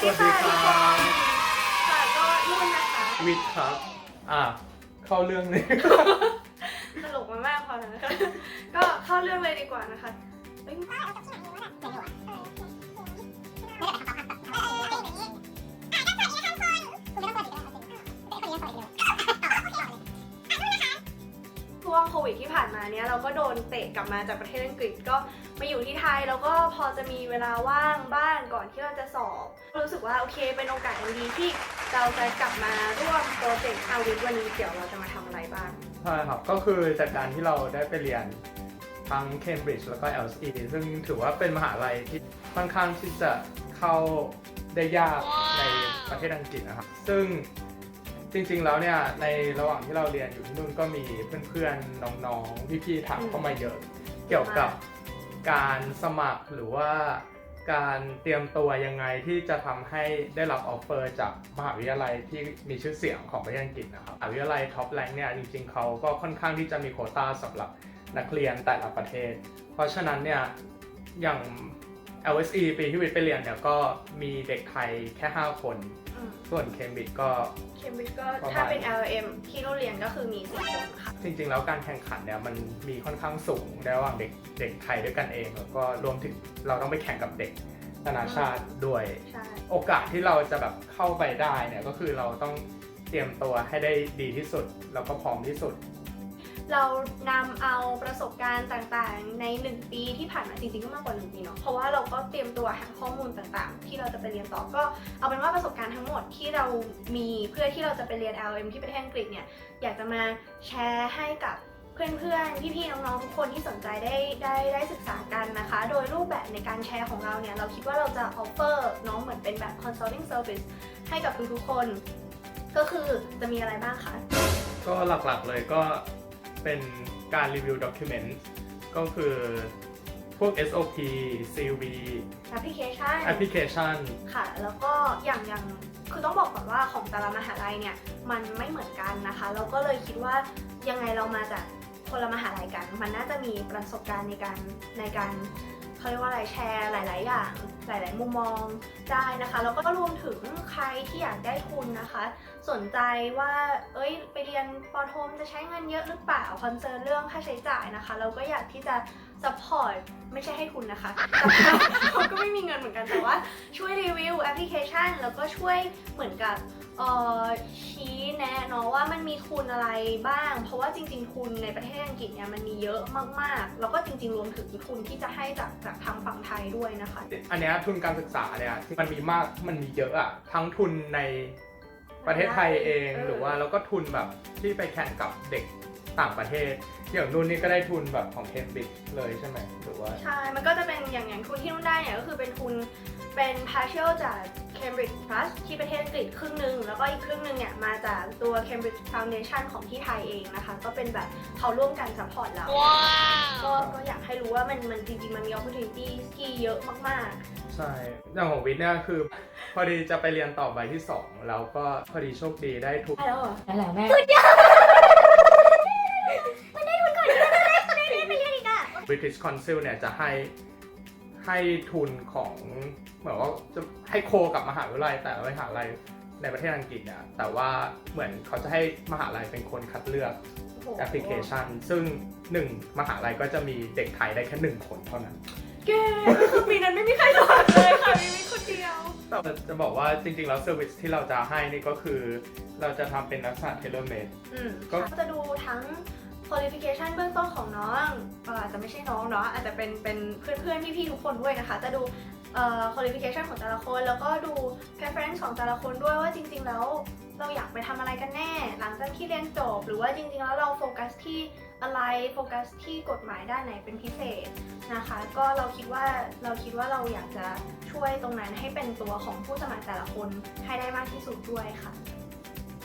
ดีค่ะทุกคนค่ะก็นุ่นนะคะ วิทย์ครับเข้าเรื่องเลย ตลกมากๆพอแล้วนะคะก็เข้าเรื่องเลยดีกว่านะคะเฮ้ยช่วงโควิดที่ผ่านมาเนี้ยเราก็โดนเตะกลับมาจากประเทศอังกฤษก็มาอยู่ที่ไทยแล้วก็พอจะมีเวลาว่างบ้างก่อนที่เราจะสอบรู้สึกว่าโอเคเป็นโอกาสอันดีที่เราจะกลับมาร่วมโปรเจกต์อาวิทวันนี้เดี๋ยวเราจะมาทำอะไรบ้าง ใช่ครับก็คือจากการที่เราได้ไปเรียนทั้ง Cambridge แล้วก็ LSE ซึ่งถือว่าเป็นมหาลัยที่ค่อนข้างที่จะเข้าได้ยากในประเทศอังกฤษนะครับซึ่งจริงๆแล้วเนี่ยในระหว่างที่เราเรียนอยู่ที่นู่นก็มีเพื่อนๆน้องๆพี่ๆถามเข้ามาเยอะเกี่ยวกับการสมัครหรือว่าการเตรียมตัวยังไงที่จะทำให้ได้รับออฟเฟอร์จากมหาวิทยาลัยที่มีชื่อเสียงของประเทศอังกฤษนะครับมหาวิทยาลัยท็อปแรงเนี่ยจริงๆเขาก็ค่อนข้างที่จะมีโควต้าสำหรับนักเรียนแต่ละประเทศเพราะฉะนั้นเนี่ยอย่าง LSE ปีที่วิทย์ไปเรียนเนี่ยก็มีเด็กไทยแค่5คนส่วน Cambridge ก็ Cambridge ก็ถ้าเป็น LLM ที่เราเรียนก็คือมี4คนค่ะจริงๆแล้วการแข่งขันเนี่ยมันมีค่อนข้างสูงระหว่างเด็กไทยด้วยกันเองแล้วก็รวมถึงเราต้องไปแข่งกับเด็กนานาชาติด้วยโอกาสที่เราจะแบบเข้าไปได้เนี่ยก็คือเราต้องเตรียมตัวให้ได้ดีที่สุดแล้วก็พร้อมที่สุดเรานำเอาประสบการณ์ต่างๆใน1ปีที่ผ่านมาจริงๆก็มากกว่า1ปีเนาะเพราะว่าเราก็เตรียมตัวหาข้อมูลต่างๆที่เราจะไปเรียนต่อก็เอาเป็นว่าประสบการณ์ทั้งหมดที่เรามีเพื่อที่เราจะไปเรียน LLM ที่ประเทศอังกฤษเนี่ยอยากจะมาแชร์ให้กับเพื่อนๆพี่ๆน้องๆทุกคนที่สนใจได้ศึกษากันนะคะโดยรูปแบบในการแชร์ของเราเนี่ยเราคิดว่าเราจะ offer น้องเหมือนเป็นแบบ consulting service ให้กับทุกๆคนก็คือจะมีอะไรบ้างคะก็หลักๆเลยก็เป็นการรีวิวด็อกิเมนต์ก็คือพวก SOP CV แอปพลิเคชันค่ะแล้วก็อย่างคือต้องบอกก่อนว่าของแต่ละมหาลัยเนี่ยมันไม่เหมือนกันนะคะเราก็เลยคิดว่ายังไงเรามาจากคนละมหาลัยกันมันน่าจะมีประสบการณ์ในการเขาเรียกว่าอะไรแชร์หลายๆอย่างหลายๆมุมมองได้นะคะแล้วก็รวมถึงใครที่อยากได้ทุนนะคะสนใจว่าไปเรียนปโทจะใช้เงินเยอะหรือเปล่าคอนเซิร์นเรื่องค่าใช้จ่ายนะคะเราก็อยากที่จะซัพพอร์ตไม่ใช่ให้ทุนนะคะเขาก็ไม่มีเงินเหมือนกันแต่ว่าช่วยรีวิวแอปพลิเคชันแล้วก็ช่วยเหมือนกับชี้แนะเนาะว่ามันมีทุนอะไรบ้างเพราะว่าจริงๆทุนในประเทศอังกฤษเนี่ยมันมีเยอะมากๆแล้วก็จริงๆรวมถึงทุนที่จะให้จากทางฝั่งไทยด้วยนะคะอันนี้ทุนการศึกษาเนี่ยมันมีเยอะอะทั้งทุนในประเทศไทยเองหรือว่าแล้วก็ทุนแบบที่ไปแข่งกับเด็กต่างประเทศอย่างนุ่นนี่ก็ได้ทุนแบบของ Cambridge เลยใช่ไหมหรือว่าใช่มันก็จะเป็นอย่างทุนที่นุ่นได้เนี่ยก็คือเป็นทุนเป็น partial จาก Cambridge Plus ที่ประเทศอังกฤษครึ่งหนึ่งแล้วก็อีกครึ่งหนึ่งเนี่ยมาจากตัว Cambridge Foundation ของที่ไทยเองนะคะก็เป็นแบบเขาร่วมกัน support เราก็อยากให้รู้ว่ามันจริงๆมันมี opportunity ที่เยอะมากๆใช่อย่างของวิทย์เนี่ยคือพอดีจะไปเรียนต่อใบที่2แล้วก็พอดีโชคดีได้ทุนได้แล้วเหรอนั่นแหละแม่มันได้ทุนก่อนที่จะได้ไปเรียนอีกอะ British Council เนี่ยจะให้ทุนของเหมือนว่าจะให้โคกับมหาวิทยาลัยแต่ละมหาวิทยาลัยในประเทศอังกฤษเนี่ยแต่ว่าเหมือนเขาจะให้มหาลัยเป็นคนคัดเลือกแอปพลิเคชันซึ่ง1มหาลัยก็จะมีเด็กไทยได้แค่1คนเท่านั้นเก๋คือปีนั้นไม่มีใครสอนเลยค่ะมีคนเดียวแต่จะบอกว่าจริงๆแล้วเซอร์วิสที่เราจะให้นี่ก็คือเราจะทำเป็นลักษณะ tailor made ก็จะดูทั้ง qualification เบื้องต้นของน้องอาจจะไม่ใช่น้องเนาะอาจจะเป็นเพื่อนๆพี่ๆทุกคนด้วยนะคะจะดูqualification ของแต่ละคนแล้วก็ดู preference ของแต่ละคนด้วยว่าจริงๆแล้วเราอยากไปทำอะไรกันแน่หลังจากที่เรียนจบหรือว่าจริงๆแล้วเราโฟกัสที่อะไรโฟกัสที่กฎหมายด้านไหนเป็นพิเศษนะคะก็เราคิดว่าเราอยากจะช่วยตรงนั้นให้เป็นตัวของผู้สมัครแต่ละคนให้ได้มากที่สุดด้วยค่ะ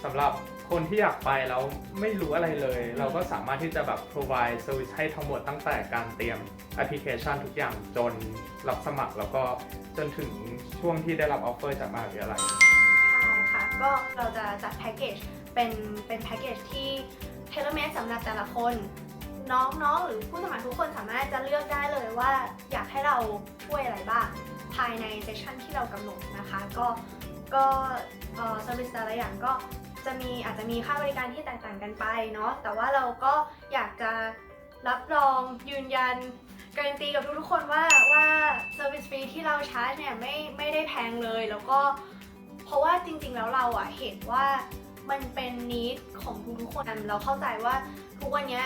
สำหรับคนที่อยากไปแล้วไม่รู้อะไรเลยเราก็สามารถที่จะแบบ provide service ให้ทั้งหมดตั้งแต่การเตรียมแอปพลิเคชันทุกอย่างจนรับสมัครแล้วก็จนถึงช่วงที่ได้รับออฟเฟอร์จากมหาวิทยาลัยใช่ค่ะก็เราจะจัดแพ็กเกจเป็นแพ็กเกจที่เทเลเมดสำหรับแต่ละคนน้องๆหรือผู้สมัครทุกคนสามารถจะเลือกได้เลยว่าอยากให้เราช่วยอะไรบ้าง ภายในเซสชันที่เรากำหนดนะคะก็เซอร์วิสแต่ละอย่างก็อาจจะมีค่าบริการที่แตกต่างกันไปเนาะแต่ว่าเราก็อยากจะรับรองยืนยันการันตีกับทุกๆคนว่าเซอร์วิสฟรีที่เราชาร์จเนี่ยไม่ได้แพงเลยแล้วก็เพราะว่าจริงๆแล้วเราอะเห็นว่ามันเป็นนิดของทุกๆคนเราเข้าใจว่าทุกวันนี้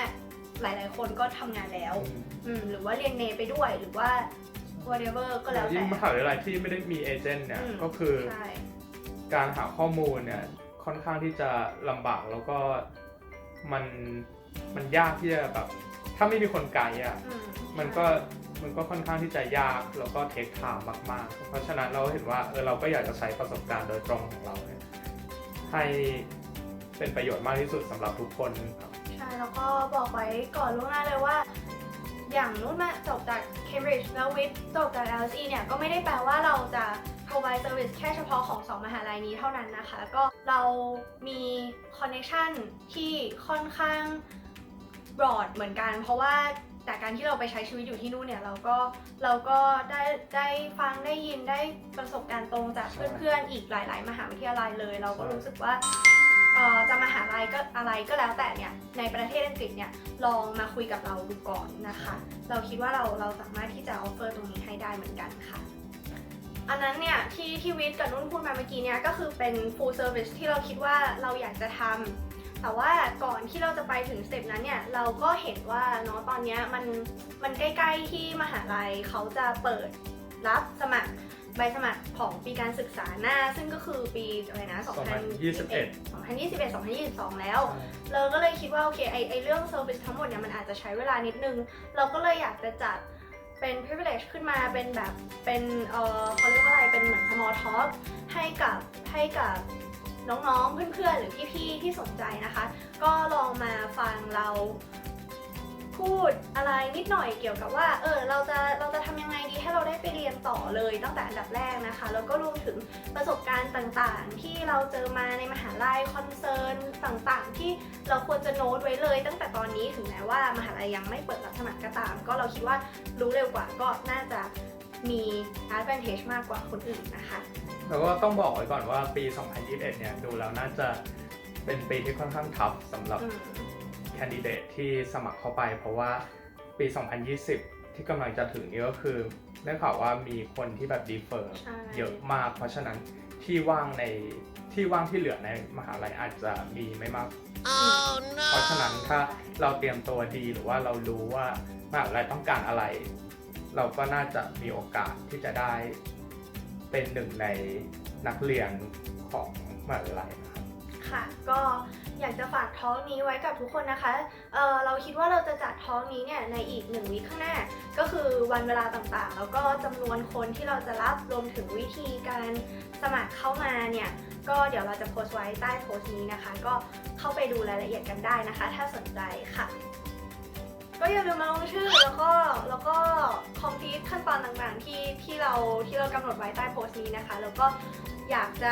หลายๆคนก็ทำงานแล้วหรือว่าเรียนเนไปด้วยหรือว่า whatever ก็แล้วแต่ยิ่งมหาวิทยาลัยที่ไม่ได้มีเอเจนต์เนี่ยก็คือการหาข้อมูลเนี่ยค่อนข้างที่จะลำบากแล้วก็มันยากที่จะแบบถ้าไม่มีคนไกด์อ่ะมันก็ค่อนข้างที่จะยากแล้วก็เทคไทม์มากๆเพราะฉะนั้นเราเห็นว่าเราก็อยากจะใช้ประสบการณ์โดยตรงของเราเนี่ยให้เป็นประโยชน์มากที่สุดสำหรับทุกคนครับใช่แล้วก็บอกไว้ก่อนล่วงหน้าเลยว่าอย่างนุ่นมาจบจาก Cambridge แล้ววิทย์จบจาก LSE เนี่ยก็ไม่ได้แปลว่าเราจะ provide service แค่เฉพาะของ2มหาลัยนี้เท่านั้นนะคะก็เรามี connection ที่ค่อนข้าง broad เหมือนกันเพราะว่าจากการที่เราไปใช้ชีวิตอยู่ที่นู่นเนี่ยเราก็ได้ฟังได้ยินได้ประสบการณ์ตรงจากเพื่อนๆอีกหลายๆมหาวิทยาลัยเลยเราก็รู้สึกว่าจะมหาลัยก็อะไรก็แล้วแต่เนี่ยในประเทศอังกฤษเนี่ยลองมาคุยกับเราดูก่อนนะคะเราคิดว่าเราสามารถที่จะ offer ตรงนี้ให้ได้เหมือนกันค่ะอันนั้นเนี่ยที่วิทย์กับนุ่นพูดมาเมื่อกี้เนี่ยก็คือเป็น full service ที่เราคิดว่าเราอยากจะทำแต่ว่าก่อนที่เราจะไปถึงสเต็ปนั้นเนี่ยเราก็เห็นว่าเนาะตอนนี้มันใกล้ๆที่มหาลัยเขาจะเปิดรับสมัครใบสมัครของปีการศึกษาหน้าซึ่งก็คือปีอะไรนะ2022 แล้วเราก็เลยคิดว่าโอเคไอเรื่องเซอร์วิสทั้งหมดเนี่ยมันอาจจะใช้เวลานิดนึงเราก็เลยอยากจะจัดเป็น privilege ขึ้นมาเป็นแบบเป็นเขาเรียกว่าอะไรเป็นเหมือน small talk ให้กับน้องๆเพื่อนๆหรือพี่ๆที่สนใจนะคะก็ลองมาฟังเราพูดอะไรนิดหน่อยเกี่ยวกับว่าเราจะทำยังไงดีให้เราได้ไปเรียนต่อเลยตั้งแต่อันดับแรกนะคะแล้วก็รวมถึงประสบการณ์ต่างๆที่เราเจอมาในมหาลัยคอนเซิร์นต่างๆที่เราควรจะโน้ตไว้เลยตั้งแต่ตอนนี้ถึงแม้ว่ามหาลัยยังไม่เปิดรับสมัครก็ตามก็เราคิดว่ารู้เร็วกว่าก็น่าจะมี advantage มากกว่าคนอื่นนะคะแล้วก็ต้องบอกไว้ก่อนว่าปี 2021 เนี่ยดูแล้วน่าจะเป็นปีที่ค่อนข้างทัฟสำหรับแคนดิเดตที่สมัครเข้าไปเพราะว่าปี 2020 ที่กำลังจะถึงนี่ก็คือได้ข่าวว่ามีคนที่แบบดีเฟอร์เยอะมากเพราะฉะนั้นที่ว่างที่เหลือในมหาลัยอาจจะมีไม่มาก เพราะฉะนั้นถ้าเราเตรียมตัวดีหรือว่าเรารู้ว่ามหาลัยต้องการอะไรเราก็น่าจะมีโอกาสที่จะได้เป็นหนึ่งในนักเรียนของมหาลัยนะครับค่ะก็อยากจะฝากทอล์กนี้ไว้กับทุกคนนะคะเราคิดว่าเราจะจัดทอล์กนี้เนี่ยในอีก1 วีคข้างหน้าก็คือวันเวลาต่างๆแล้วก็จำนวนคนที่เราจะรับรวมถึงวิธีการสมัครเข้ามาเนี่ยก็เดี๋ยวเราจะโพสต์ไว้ใต้โพสต์นี้นะคะก็เข้าไปดูรายละเอียดกันได้นะคะถ้าสนใจค่ะก็อย่าลืมมาลงชื่อแล้วก็คอมพลีทขั้นตอนต่างๆที่เรากำหนดไว้ใต้โพสต์นี้นะคะแล้วก็อยากจ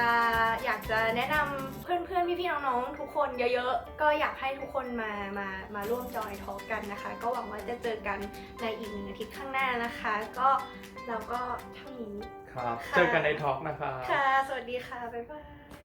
ะแนะนำเพื่อนๆพี่ๆน้องๆทุกคนเยอะๆก็อยากให้ทุกคนมาร่วมจอยทอล์กกันนะคะก็หวังว่าจะเจอกันในอีก1 อาทิตย์ข้างหน้านะคะก็เราก็เท่านี้ครับเจอกันในทอล์กนะคะค่ะสวัสดีค่ะบ๊ายบาย